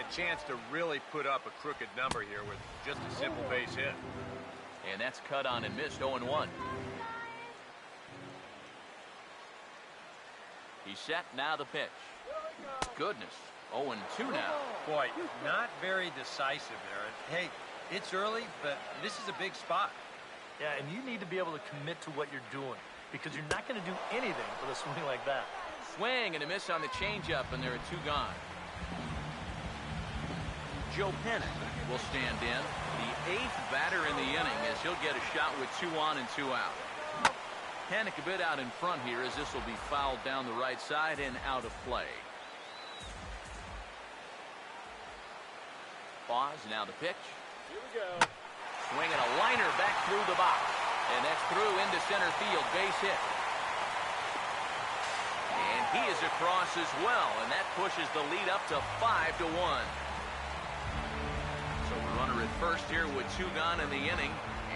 A chance to really put up a crooked number here with just a simple base hit. And that's cut on and missed, 0-1. He's set, now the pitch. Goodness, 0-2 now. Boy, not very decisive there. Hey, it's early, but this is a big spot. Yeah, and you need to be able to commit to what you're doing because you're not going to do anything with a swing like that. Swing and a miss on the changeup, and there are 2 gone. Joe Penick will stand in, the 8th batter in the inning, as he'll get a shot with 2 on and 2 out. Penick a bit out in front here, as this will be fouled down the right side and out of play. Pause, now the pitch. Here we go. Swinging a liner back through the box. And that's through into center field, base hit. And he is across as well, and that pushes the lead up to 5-1. So runner at first here with 2 gone in the inning.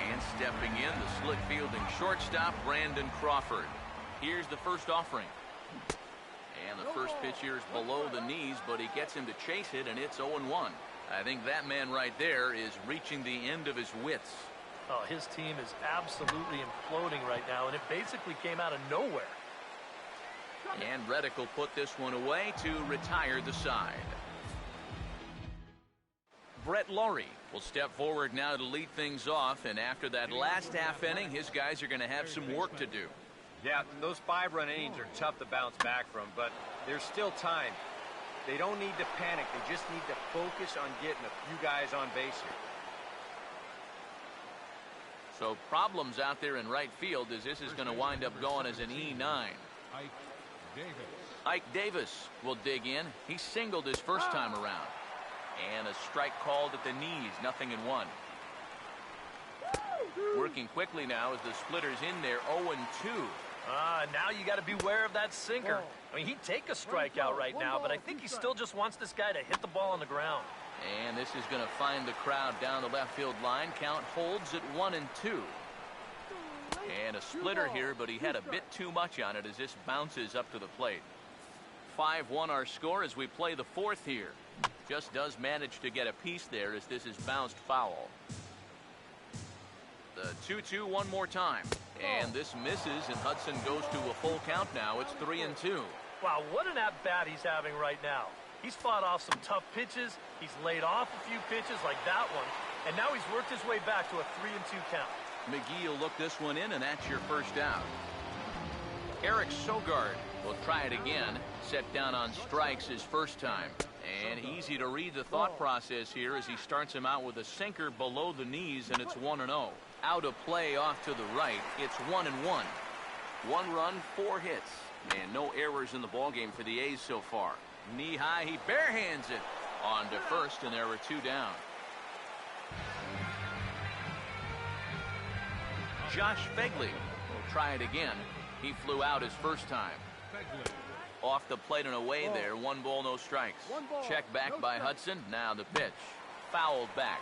And stepping in, the slick fielding shortstop, Brandon Crawford. Here's the first offering. And the first pitch here is below the knees, but he gets him to chase it, and it's 0-1. I think that man right there is reaching the end of his wits. Oh, his team is absolutely imploding right now, and it basically came out of nowhere. And Reddick will put this one away to retire the side. Brett Laurie will step forward now to lead things off, and after that last half inning, his guys are going to have some work to do. Yeah, those 5-run innings are tough to bounce back from, but there's still time. They don't need to panic. They just need to focus on getting a few guys on base here. So problems out there in right field as this is going to wind up going as an E9. Ike Davis will dig in. He singled his first time around. And a strike called at the knees, 0-1. Working quickly now as the splitter's in there, 0-2. Now you got to beware of that sinker. I mean, he'd take a strikeout right now, but I think he still just wants this guy to hit the ball on the ground. And this is going to find the crowd down the left field line. Count holds at 1-2. And a splitter here, but he had a bit too much on it as this bounces up to the plate. 5-1 our score as we play the 4th here. Just does manage to get a piece there as this is bounced foul. The 2-2 one more time. And this misses, and Hudson goes to a full count now. It's 3-2. Wow, what an at-bat he's having right now. He's fought off some tough pitches. He's laid off a few pitches like that one. And now he's worked his way back to a 3-2 count. McGee will look this one in, and that's your first out. Eric Sogard will try it again. Set down on strikes his first time. And easy to read the thought process here as he starts him out with a sinker below the knees, and it's 1-0. Out of play off to the right. It's 1-1. 1 run, 4 hits. And no errors in the ballgame for the A's so far. Knee high, he barehands it on to first, and there are 2 down. Josh Fegley will try it again. He flew out his first time. Off the plate and away there. 1 ball, no strikes. Check back by Hudson. Now the pitch. Fouled back.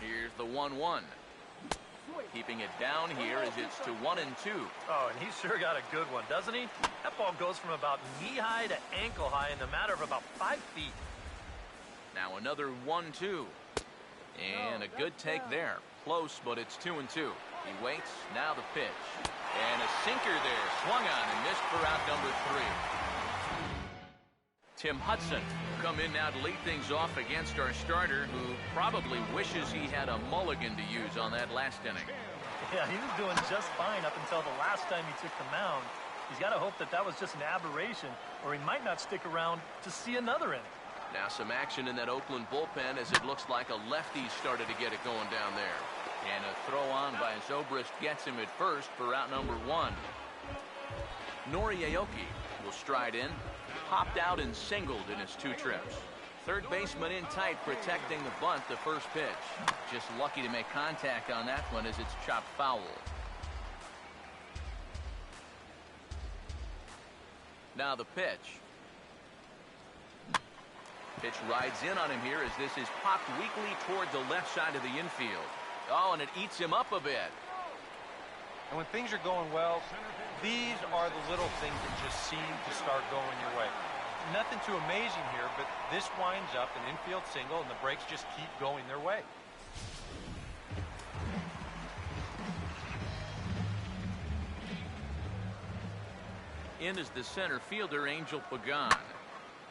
Here's the 1-1. Keeping it down here as it's to 1-2. Oh, and he's sure got a good one, doesn't he? That ball goes from about knee-high to ankle-high in the matter of about 5 feet. Now another 1-2. And a good take there. Close, but it's 2-2. He waits. Now the pitch. And a sinker there. Swung on and missed for out number 3. Tim Hudson will come in now to lead things off against our starter, who probably wishes he had a mulligan to use on that last inning. Yeah, he was doing just fine up until the last time he took the mound. He's got to hope that that was just an aberration, or he might not stick around to see another inning. Now some action in that Oakland bullpen as it looks like a lefty started to get it going down there. And a throw on by Zobrist gets him at first for out number 1. Nori Aoki will stride in. Popped out and singled in his 2 trips. Third baseman in tight, protecting the bunt, the first pitch. Just lucky to make contact on that one as it's chopped foul. Now the pitch. Pitch rides in on him here as this is popped weakly toward the left side of the infield. Oh, and it eats him up a bit. And when things are going well, these are the little things that just seem to start going your way. Nothing too amazing here, but this winds up an infield single, and the breaks just keep going their way. In is the center fielder, Angel Pagan.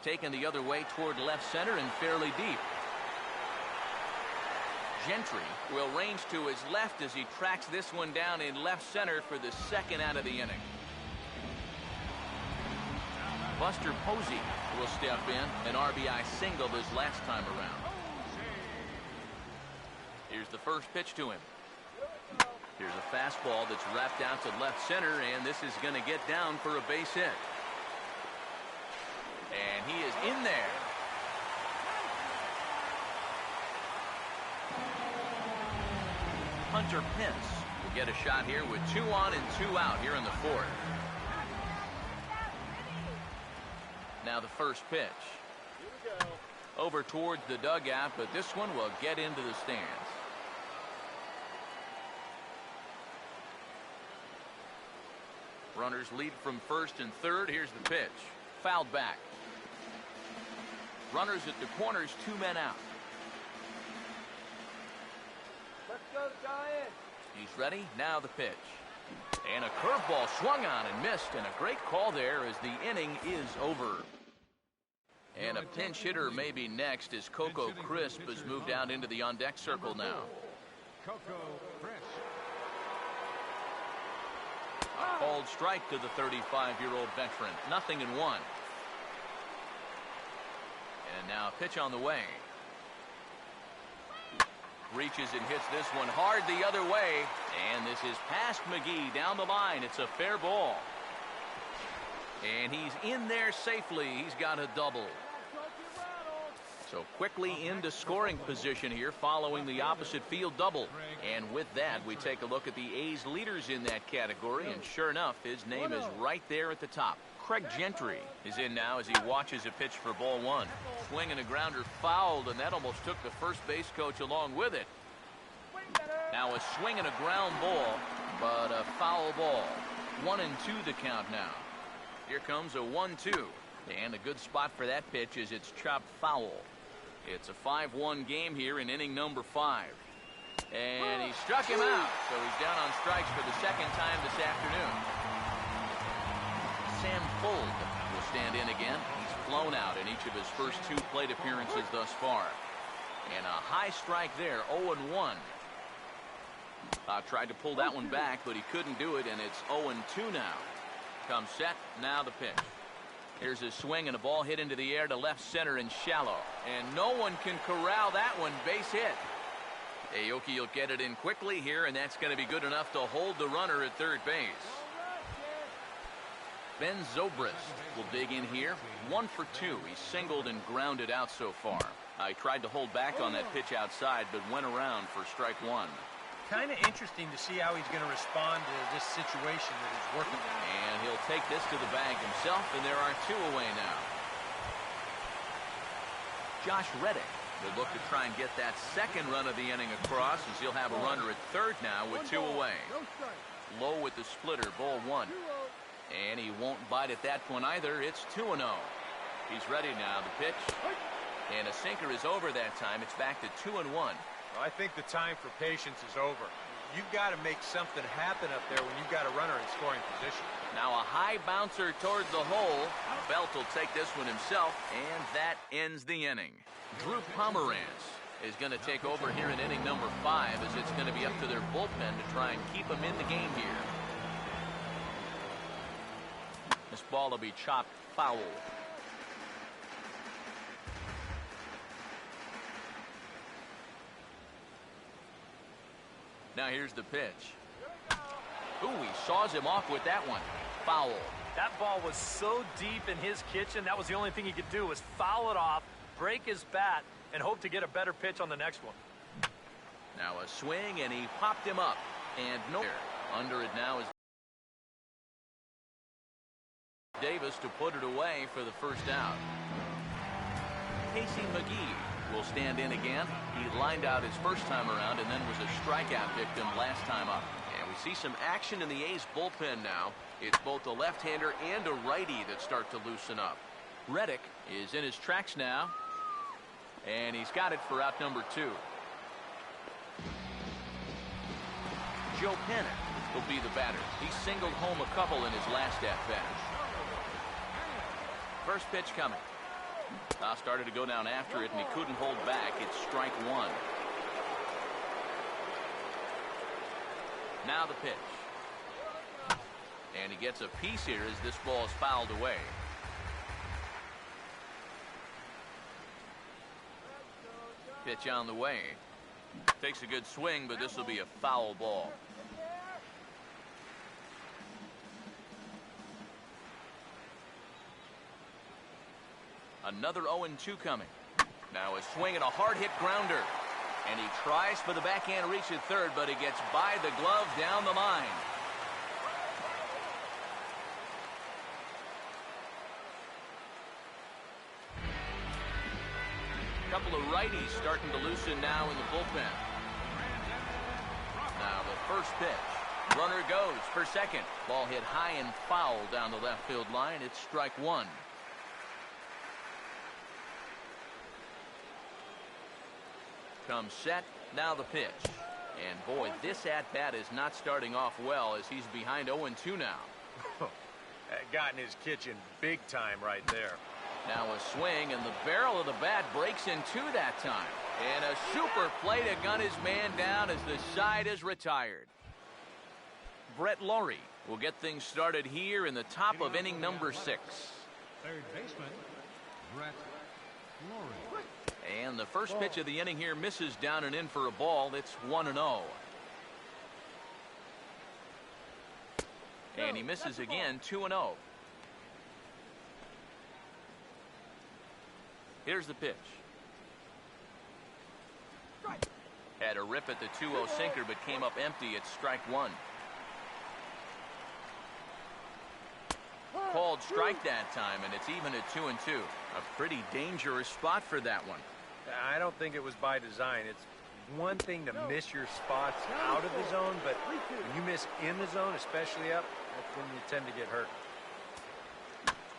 Taken the other way toward left center and fairly deep. Gentry will range to his left as he tracks this one down in left center for the second out of the inning. Buster Posey will step in, an RBI single his last time around. Here's the first pitch to him. Here's a fastball that's wrapped out to left center, and this is going to get down for a base hit. And he is in there. Hunter Pence will get a shot here with 2 on and 2 out here in the fourth. Now the first pitch. Over towards the dugout, but this one will get into the stands. Runners lead from first and third. Here's the pitch. Fouled back. Runners at the corners, 2 men out. Let's go, Giants. He's ready. Now the pitch. And a curveball swung on and missed, and a great call there as the inning is over. And a pinch hitter may be next as Coco Crisp has moved out into the on-deck circle now. Coco Crisp. A called strike to the 35-year-old veteran. 0-1. And now a pitch on the way. Reaches and hits this one hard the other way. And this is past McGee down the line. It's a fair ball. And he's in there safely. He's got a double. So quickly into scoring position here following the opposite field double. And with that, we take a look at the A's leaders in that category. And sure enough, his name is right there at the top. Craig Gentry is in now as he watches a pitch for ball 1. Swing and a grounder fouled, and that almost took the first base coach along with it. Now a swing and a ground ball, but a foul ball. 1-2 to count now. Here comes a 1-2. And a good spot for that pitch is it's chopped foul. It's a 5-1 game here in inning number 5. And he struck him out, so he's down on strikes for the second time this afternoon. Sam Fuld will stand in again. He's flown out in each of his first 2 plate appearances thus far. And a high strike there, 0-1. Tried to pull that one back, but he couldn't do it, and it's 0-2 now. Comes set, now the pitch. Here's a swing and a ball hit into the air to left center and shallow. And no one can corral that one. Base hit. Aoki will get it in quickly here, and that's going to be good enough to hold the runner at third base. Ben Zobrist will dig in here. 1 for 2. He's singled and grounded out so far. I tried to hold back on that pitch outside, but went around for strike 1. Kind of interesting to see how he's going to respond to this situation that he's working on. And he'll take this to the bag himself, and there are 2 away now. Josh Reddick will look to try and get that second run of the inning across, as he'll have a runner at third now with 2 away. Low with the splitter, ball 1. And he won't bite at that point either. It's 2-0. He's ready now. The pitch. And a sinker is over that time. It's back to 2-1. I think the time for patience is over. You've got to make something happen up there when you've got a runner in scoring position. Now a high bouncer toward the hole. Belt will take this one himself, and that ends the inning. Drew Pomerantz is going to take over here in inning number 5, as it's going to be up to their bullpen to try and keep them in the game here. This ball will be chopped foul. Now here's the pitch. Ooh, he saws him off with that one. Foul. That ball was so deep in his kitchen, that was the only thing he could do was foul it off, break his bat, and hope to get a better pitch on the next one. Now a swing, and he popped him up. And no, under it now is Davis to put it away for the first out. Casey McGee will stand in again. He lined out his first time around and then was a strikeout victim last time up. And we see some action in the A's bullpen now. It's both a left-hander and a righty that start to loosen up. Reddick is in his tracks now, and he's got it for out number 2. Joe Panic will be the batter. He singled home a couple in his last at-bat. First pitch coming. Started to go down after it, and he couldn't hold back. It's strike 1. Now the pitch. And he gets a piece here as this ball is fouled away. Pitch on the way. Takes a good swing, but this will be a foul ball. Another 0-2 coming. Now a swing and a hard-hit grounder. And he tries for the backhand reach at third, but he gets by the glove down the line. Couple of righties starting to loosen now in the bullpen. Now the first pitch. Runner goes for second. Ball hit high and foul down the left field line. It's strike 1. Comes set. Now the pitch. And boy, this at-bat is not starting off well as he's behind 0-2 now. Got in his kitchen big time right there. Now a swing, and the barrel of the bat breaks in 2 that time. And a super play to gun his man down as the side is retired. Brett Laurie will get things started here in the top of inning number 6. Third baseman, Brett Laurie. And the first pitch of the inning here misses down and in for a ball. It's 1-0. And he misses again, 2-0. Here's the pitch. Had a rip at the 2-0 sinker, but came up empty. It's strike 1. Called strike that time, and it's even at 2-2. A pretty dangerous spot for that one. I don't think it was by design. It's one thing to miss your spots out of the zone, but when you miss in the zone, especially up, that's when you tend to get hurt.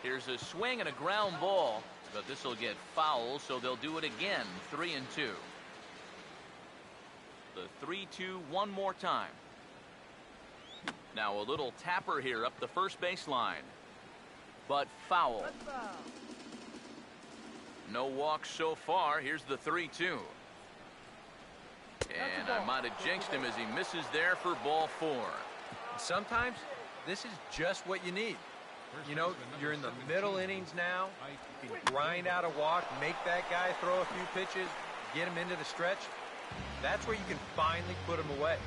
Here's a swing and a ground ball, but this will get foul, so they'll do it again. 3-2. The 3-2 one more time. Now a little tapper here up the first baseline, but foul. No walks so far. Here's the 3-2. And I might have jinxed him as he misses there for ball 4. Sometimes this is just what you need. You know, you're in the middle innings now. You can grind out a walk, make that guy throw a few pitches, get him into the stretch. That's where you can finally put him away.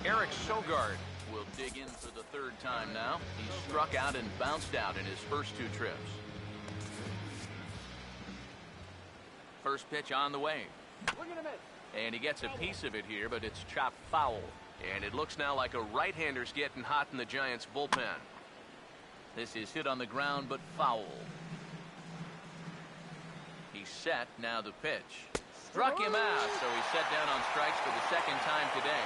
Eric Sogard will dig in for the 3rd time now. He struck out and bounced out in his first 2 trips. First pitch on the way. And he gets a piece of it here, but it's chopped foul. And it looks now like a right-hander's getting hot in the Giants' bullpen. This is hit on the ground, but foul. He's set. Now the pitch. Struck him out, so he's set down on strikes for the 2nd time today.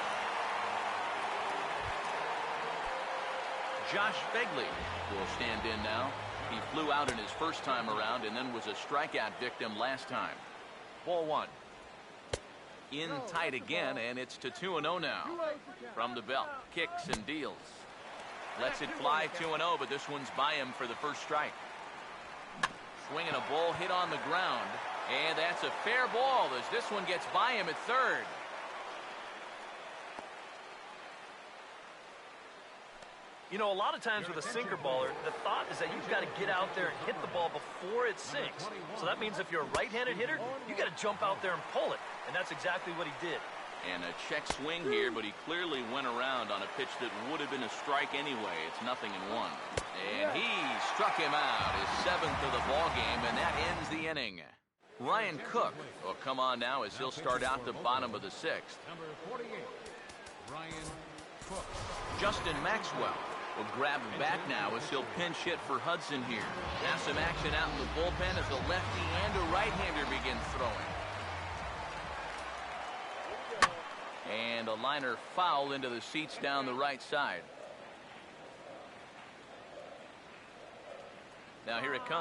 Josh Begley will stand in now. He flew out in his first time around and then was a strikeout victim last time. Ball 1. In tight again, and it's to 2-0 now. From the belt, kicks and deals. Lets it fly 2-0, but this one's by him for the first strike. Swinging a ball hit on the ground, and that's a fair ball as this one gets by him at 3rd. You know, a lot of times with a sinker baller, the thought is that you've got to get out there and hit the ball before it sinks. So that means if you're a right-handed hitter, you got to jump out there and pull it. And that's exactly what he did. And a check swing here, but he clearly went around on a pitch that would have been a strike anyway. It's 0-1. And he struck him out, his 7th of the ball game, and that ends the inning. Ryan Cook will come on now as he'll start out the bottom of the 6th. Number 48, Ryan Cook. Justin Maxwell will grab him back now as he'll pinch hit for Hudson here. Now some action out in the bullpen as a lefty and a right-hander begin throwing. And a liner foul into the seats down the right side. Now here it comes.